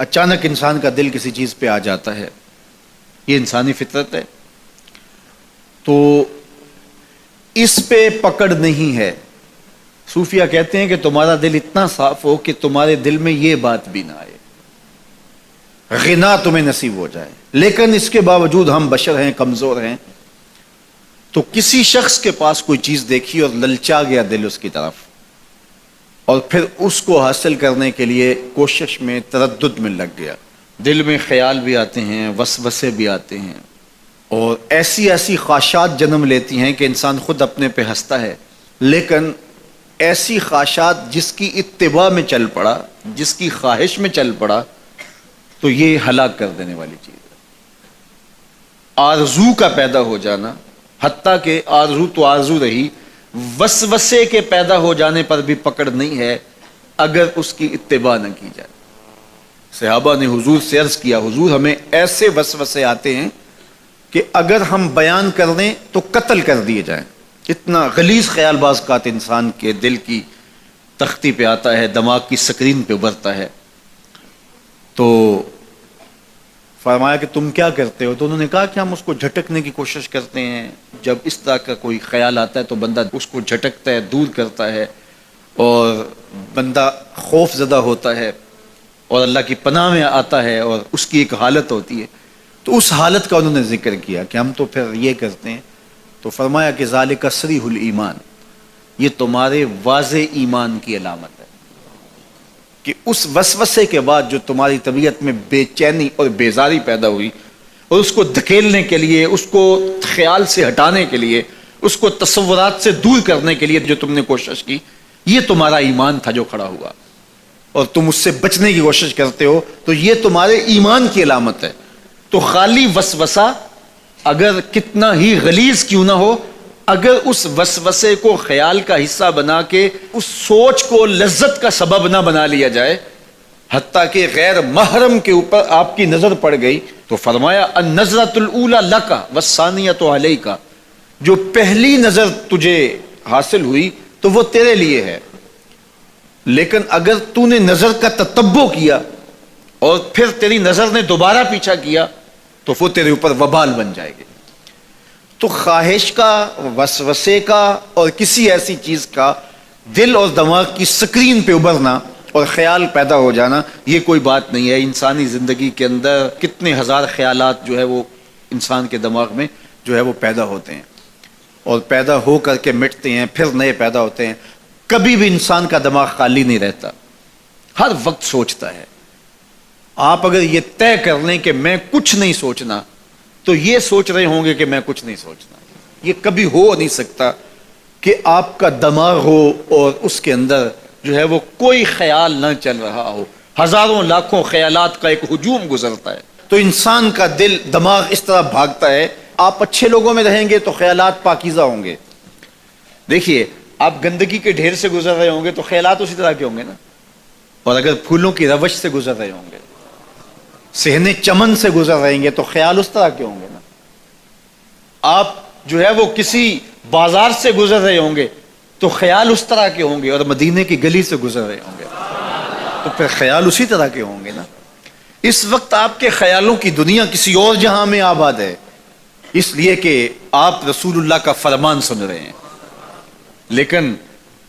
اچانک انسان کا دل کسی چیز پہ آ جاتا ہے، یہ انسانی فطرت ہے، تو اس پہ پکڑ نہیں ہے۔ صوفیہ کہتے ہیں کہ تمہارا دل اتنا صاف ہو کہ تمہارے دل میں یہ بات بھی نہ آئے، غنا تمہیں نصیب ہو جائے، لیکن اس کے باوجود ہم بشر ہیں، کمزور ہیں، تو کسی شخص کے پاس کوئی چیز دیکھی اور للچا گیا دل اس کی طرف، اور پھر اس کو حاصل کرنے کے لیے کوشش میں، تردد میں لگ گیا، دل میں خیال بھی آتے ہیں، وسوسے بھی آتے ہیں، اور ایسی ایسی خواہشات جنم لیتی ہیں کہ انسان خود اپنے پہ ہنستا ہے، لیکن ایسی خواہشات جس کی اتباع میں چل پڑا، جس کی خواہش میں چل پڑا، تو یہ ہلاک کر دینے والی چیز ہے۔ آرزو کا پیدا ہو جانا، حتیٰ کہ آرزو تو آرزو رہی، وسوسے کے پیدا ہو جانے پر بھی پکڑ نہیں ہے اگر اس کی اتباع نہ کی جائے۔ صحابہ نے حضور سے عرض کیا، حضور ہمیں ایسے وسوسے آتے ہیں کہ اگر ہم بیان کر دیں تو قتل کر دیے جائیں، اتنا غلیظ خیال بعض اوقات انسان کے دل کی تختی پہ آتا ہے، دماغ کی سکرین پہ ابھرتا ہے۔ تو فرمایا کہ تم کیا کرتے ہو؟ تو انہوں نے کہا کہ ہم اس کو جھٹکنے کی کوشش کرتے ہیں، جب اس طرح کا کوئی خیال آتا ہے تو بندہ اس کو جھٹکتا ہے، دور کرتا ہے، اور بندہ خوف زدہ ہوتا ہے اور اللہ کی پناہ میں آتا ہے، اور اس کی ایک حالت ہوتی ہے۔ تو اس حالت کا انہوں نے ذکر کیا کہ ہم تو پھر یہ کرتے ہیں۔ تو فرمایا کہ ذالک صریح الایمان، یہ تمہارے واضح ایمان کی علامت ہے کہ اس وسوسے کے بعد جو تمہاری طبیعت میں بے چینی اور بیزاری پیدا ہوئی، اور اس کو دھکیلنے کے لیے، اس کو خیال سے ہٹانے کے لیے، اس کو تصورات سے دور کرنے کے لیے جو تم نے کوشش کی، یہ تمہارا ایمان تھا جو کھڑا ہوا، اور تم اس سے بچنے کی کوشش کرتے ہو، تو یہ تمہارے ایمان کی علامت ہے۔ تو خالی وسوسہ اگر کتنا ہی غلیظ کیوں نہ ہو، اگر اس وسوسے کو خیال کا حصہ بنا کے اس سوچ کو لذت کا سبب نہ بنا لیا جائے، حتیٰ کہ غیر محرم کے اوپر آپ کی نظر پڑ گئی، تو فرمایا النظرۃ الاولی لک والثانیۃ علیک، جو پہلی نظر تجھے حاصل ہوئی تو وہ تیرے لیے ہے، لیکن اگر تو نے نظر کا تتبع کیا اور پھر تیری نظر نے دوبارہ پیچھا کیا تو وہ تیرے اوپر وبال بن جائے گی۔ تو خواہش کا، وسوسے کا، اور کسی ایسی چیز کا دل اور دماغ کی سکرین پہ ابھرنا اور خیال پیدا ہو جانا، یہ کوئی بات نہیں ہے۔ انسانی زندگی کے اندر کتنے ہزار خیالات جو ہے وہ انسان کے دماغ میں جو ہے وہ پیدا ہوتے ہیں، اور پیدا ہو کر کے مٹتے ہیں، پھر نئے پیدا ہوتے ہیں۔ کبھی بھی انسان کا دماغ خالی نہیں رہتا، ہر وقت سوچتا ہے۔ آپ اگر یہ طے کر لیں کہ میں کچھ نہیں سوچنا، تو یہ سوچ رہے ہوں گے کہ میں کچھ نہیں سوچنا۔ یہ کبھی ہو نہیں سکتا کہ آپ کا دماغ ہو اور اس کے اندر جو ہے وہ کوئی خیال نہ چل رہا ہو، ہزاروں لاکھوں خیالات کا ایک ہجوم گزرتا ہے۔ تو انسان کا دل، دماغ اس طرح بھاگتا ہے۔ آپ اچھے لوگوں میں رہیں گے تو خیالات پاکیزہ ہوں گے۔ دیکھیے، آپ گندگی کے ڈھیر سے گزر رہے ہوں گے تو خیالات اسی طرح کے ہوں گے نا، اور اگر پھولوں کی روش سے گزر رہے ہوں گے، صحن چمن سے گزر رہیں گے تو خیال اس طرح کے ہوں گے نا۔ آپ جو ہے وہ کسی بازار سے گزر رہے ہوں گے تو خیال اس طرح کے ہوں گے، اور مدینے کی گلی سے گزر رہے ہوں گے تو پھر خیال اسی طرح کے ہوں گے نا۔ اس وقت آپ کے خیالوں کی دنیا کسی اور جہاں میں آباد ہے، اس لیے کہ آپ رسول اللہ کا فرمان سن رہے ہیں، لیکن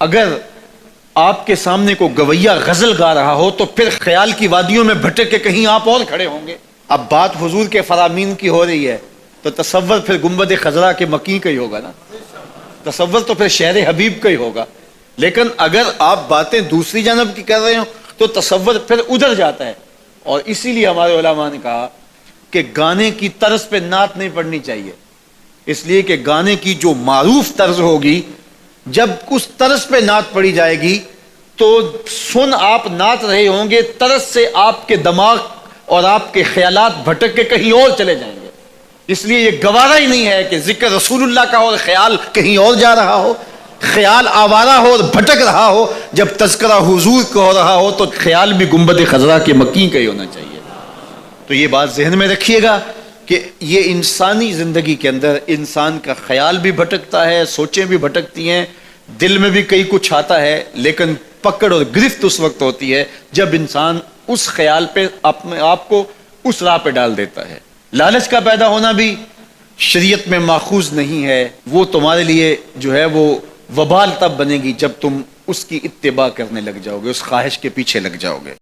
اگر آپ کے سامنے کو گویا غزل گا رہا ہو تو پھر خیال کی وادیوں میں بھٹک کے کہیں آپ اور کھڑے ہوں گے۔ اب بات حضور کے فرامین کی ہو رہی ہے تو تصور پھر گنبد خضرا کے مکی کا ہی ہوگا نا، تصور تو پھر شہر حبیب کا ہی ہوگا۔ لیکن اگر آپ باتیں دوسری جانب کی کر رہے ہو تو تصور پھر ادھر جاتا ہے، اور اسی لیے ہمارے علماء نے کہا کہ گانے کی طرز پہ نعت نہیں پڑھنی چاہیے، اس لیے کہ گانے کی جو معروف طرز ہوگی، جب اس طرز پہ نعت پڑھی جائے گی تو سن آپ نعت رہے ہوں گے، طرز سے آپ کے دماغ اور آپ کے خیالات بھٹک کے کہیں اور چلے جائیں گے۔ اس لیے یہ گوارا ہی نہیں ہے کہ ذکر رسول اللہ کا ہو اور خیال کہیں اور جا رہا ہو، خیال آوارہ ہو اور بھٹک رہا ہو، جب تذکرہ حضور کا ہو رہا ہو تو خیال بھی گنبد خضرا کے مکی کا ہی ہونا چاہیے۔ تو یہ بات ذہن میں رکھیے گا کہ یہ انسانی زندگی کے اندر انسان کا خیال بھی بھٹکتا ہے، سوچیں بھی بھٹکتی ہیں، دل میں بھی کئی کچھ آتا ہے، لیکن پکڑ اور گرفت اس وقت ہوتی ہے جب انسان اس خیال پہ اپنے آپ کو اس راہ پہ ڈال دیتا ہے۔ لالچ کا پیدا ہونا بھی شریعت میں ماخوذ نہیں ہے، وہ تمہارے لیے جو ہے وہ وبال تب بنے گی جب تم اس کی اتباع کرنے لگ جاؤ گے، اس خواہش کے پیچھے لگ جاؤ گے۔